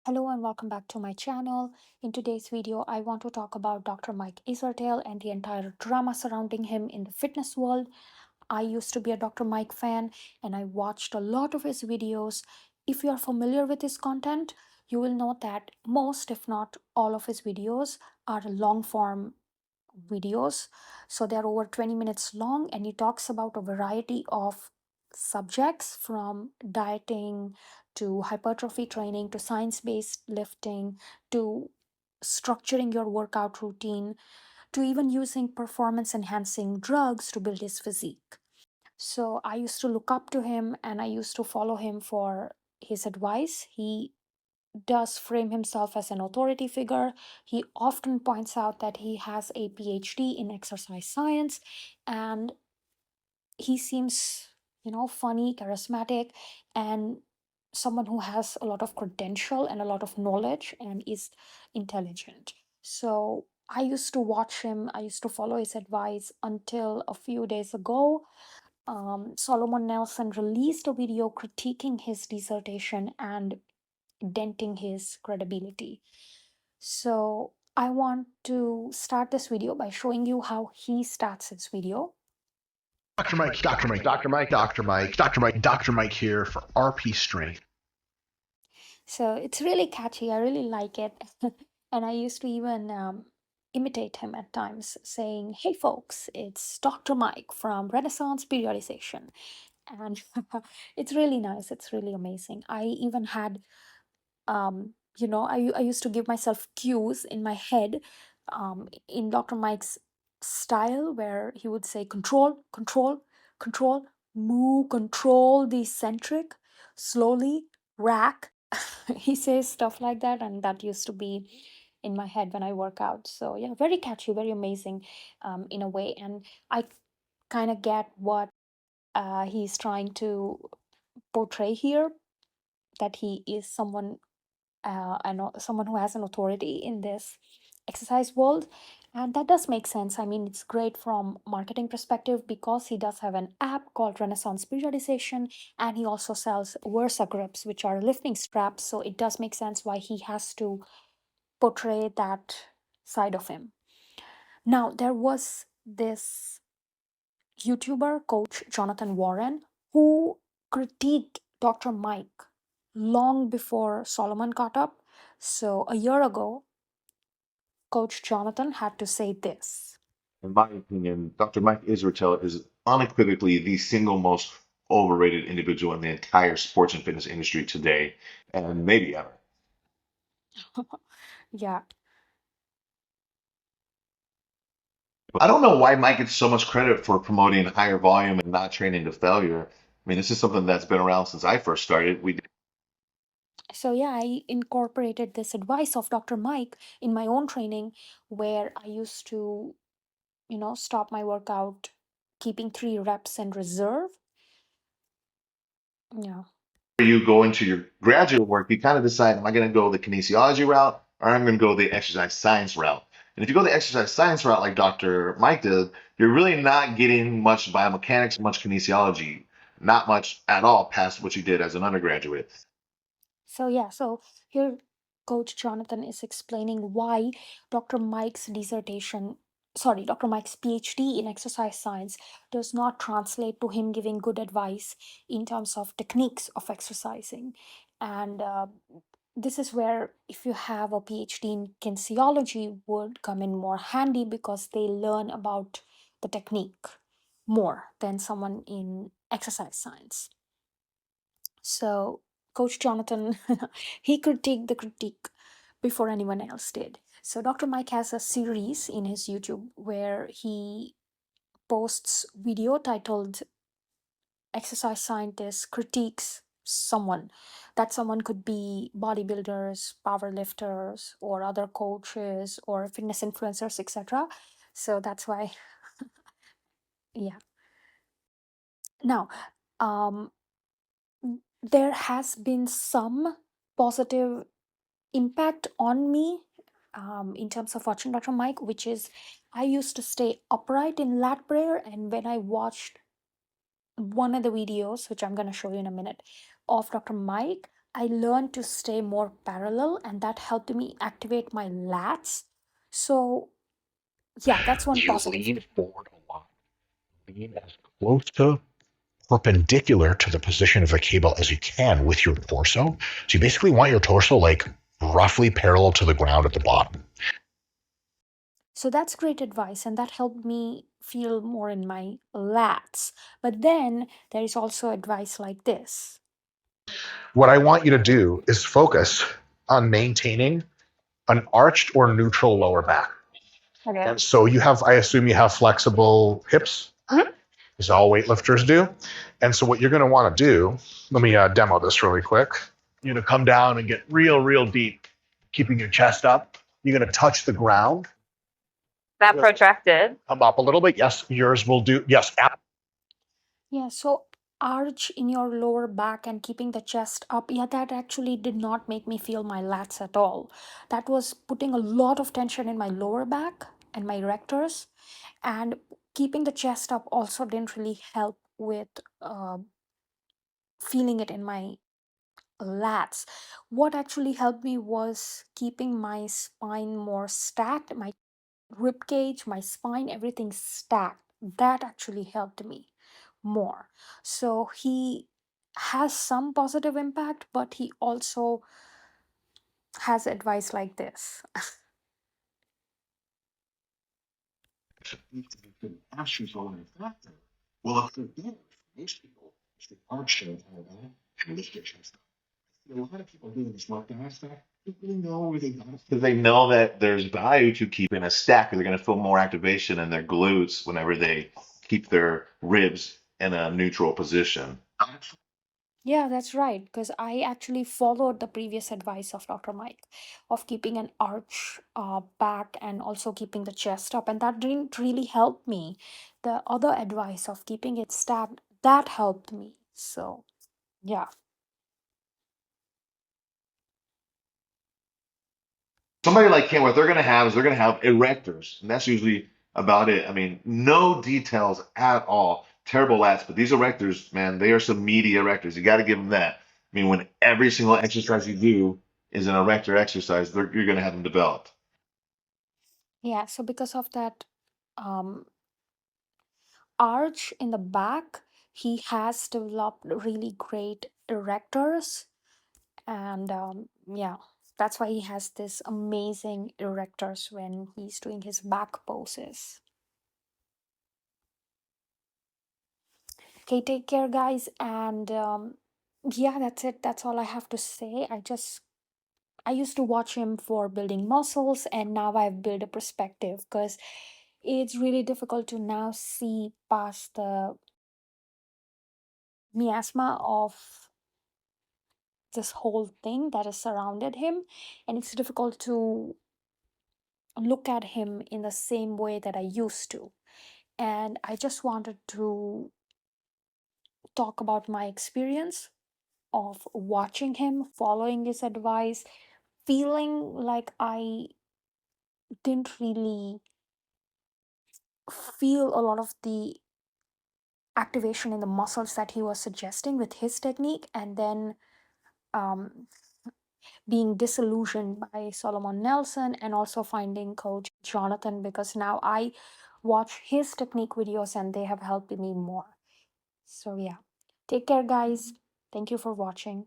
Hello and welcome back to my channel. In today's video, I want to talk about Dr. Mike Israetel and the entire drama surrounding him in the fitness world. I used to be a Dr. Mike fan and I watched a lot of his videos. If you are familiar with his content, you will know that most, if not all, of his videos are long form videos. So they're over 20 minutes long and he talks about a variety of subjects from dieting to hypertrophy training to science based lifting to structuring your workout routine to even using performance enhancing drugs to build his physique. So I used to look up to him and I used to follow him for his advice. He does frame himself as an authority figure. He often points out that he has a PhD in exercise science and he seems, funny, charismatic, and someone who has a lot of credential and a lot of knowledge and is intelligent. So I used to watch him, I used to follow his advice until a few days ago. Solomon Nelson released a video critiquing his dissertation and denting his credibility. So I want to start this video by showing you how he starts his video. Dr. Mike, Dr. Mike, Dr. Mike, Dr. Mike, Dr. Mike, Dr. Mike here for RP Strength. So it's really catchy. I really like it. And I used to even imitate him at times, saying, "Hey folks, it's Dr. Mike from Renaissance Periodization." And it's really nice. It's really amazing. I even had I used to give myself cues in my head in Dr. Mike's style where he would say control, control, control, move, control the eccentric, slowly, rack. He says stuff like that, and that used to be in my head when I work out. So yeah, very catchy, very amazing in a way. And I kind of get what he's trying to portray here, that he is someone who has an authority in this exercise world, and that does make sense. I mean, it's great from marketing perspective because he does have an app called Renaissance Periodization, and he also sells Versa grips, which are lifting straps. So it does make sense why he has to portray that side of him. Now, there was this YouTuber, Coach Jonathan Warren, who critiqued Dr. Mike long before Solomon caught up. So a year ago, Coach Jonathan had to say this. In my opinion, Dr. Mike Israetel is unequivocally the single most overrated individual in the entire sports and fitness industry today, and maybe ever. Yeah. I don't know why Mike gets so much credit for promoting higher volume and not training to failure. I mean, this is something that's been around since I first started. So yeah, I incorporated this advice of Dr. Mike in my own training where I used to, stop my workout keeping 3 reps in reserve. Yeah. You go into your graduate work, you kind of decide, am I going to go the kinesiology route or I'm going to go the exercise science route? And if you go the exercise science route like Dr. Mike did, you're really not getting much biomechanics, much kinesiology, not much at all past what you did as an undergraduate. So yeah, so here Coach Jonathan is explaining why Dr. Mike's dissertation, sorry, Dr. Mike's PhD in exercise science does not translate to him giving good advice in terms of techniques of exercising. And this is where if you have a PhD in kinesiology would come in more handy because they learn about the technique more than someone in exercise science. So Coach Jonathan, he critiqued the critique before anyone else did. So Dr. Mike has a series in his YouTube where he posts video titled Exercise Scientist Critiques Someone. That someone could be bodybuilders, powerlifters, or other coaches or fitness influencers, etc. So that's why, yeah. Now, um, there has been some positive impact on me in terms of watching Dr. Mike, which is I used to stay upright in lat prayer, and when I watched one of the videos, which I'm going to show you in a minute, of Dr. Mike, I learned to stay more parallel, and that helped me activate my lats. So, yeah, that's one You positive. lean forward a lot. Lean as close to perpendicular to the position of the cable as you can with your torso. So you basically want your torso like roughly parallel to the ground at the bottom. So that's great advice, and that helped me feel more in my lats. But then there is also advice like this. What I want you to do is focus on maintaining an arched or neutral lower back. Okay. And so you have, I assume you have flexible hips, as all weightlifters do. And so what you're going to want to do, let me demo this really quick. You're going to come down and get real deep, keeping your chest up. You're going to touch the ground. That protracted. Come up a little bit. Yes, yours will do. Yes. Yeah, so arch in your lower back and keeping the chest up, yeah, that actually did not make me feel my lats at all. That was putting a lot of tension in my lower back and my rectors, and keeping the chest up also didn't really help with feeling it in my lats. What actually helped me was keeping my spine more stacked, my rib cage, my spine, everything stacked. That actually helped me more. So he has some positive impact, but he also has advice like this. Well, if they're better, most people, if they arch their entire back and lift their chest up. A lot of people doing this market aspect don't really know where they got it. Because they know that there's value to keeping a stack, because they're going to feel more activation in their glutes whenever they keep their ribs in a neutral position. Yeah, that's right. Because I actually followed the previous advice of Dr. Mike of keeping an arch back and also keeping the chest up, and that didn't really help me. The other advice of keeping it stacked, that helped me. So, yeah. Somebody like him, what they're going to have is they're going to have erectors, and that's usually about it. I mean, no details at all. Terrible lats, but these erectors, man, they are some meaty erectors. You got to give them that. I mean, when every single exercise you do is an erector exercise, you're going to have them developed. Yeah, so because of that um, arch in the back, he has developed really great erectors, and yeah, that's why he has this amazing erectors when he's doing his back poses. Okay, take care, guys, and yeah, that's it. That's all I have to say. I used to watch him for building muscles, and now I've built a perspective because it's really difficult to now see past the miasma of this whole thing that has surrounded him, and it's difficult to look at him in the same way that I used to. And I just wanted to talk about my experience of watching him, following his advice, feeling like I didn't really feel a lot of the activation in the muscles that he was suggesting with his technique, and then um, being disillusioned by Solomon Nelson, and also finding Coach Jonathan, because now I watch his technique videos and they have helped me more. So, yeah. Take care, guys. Thank you for watching.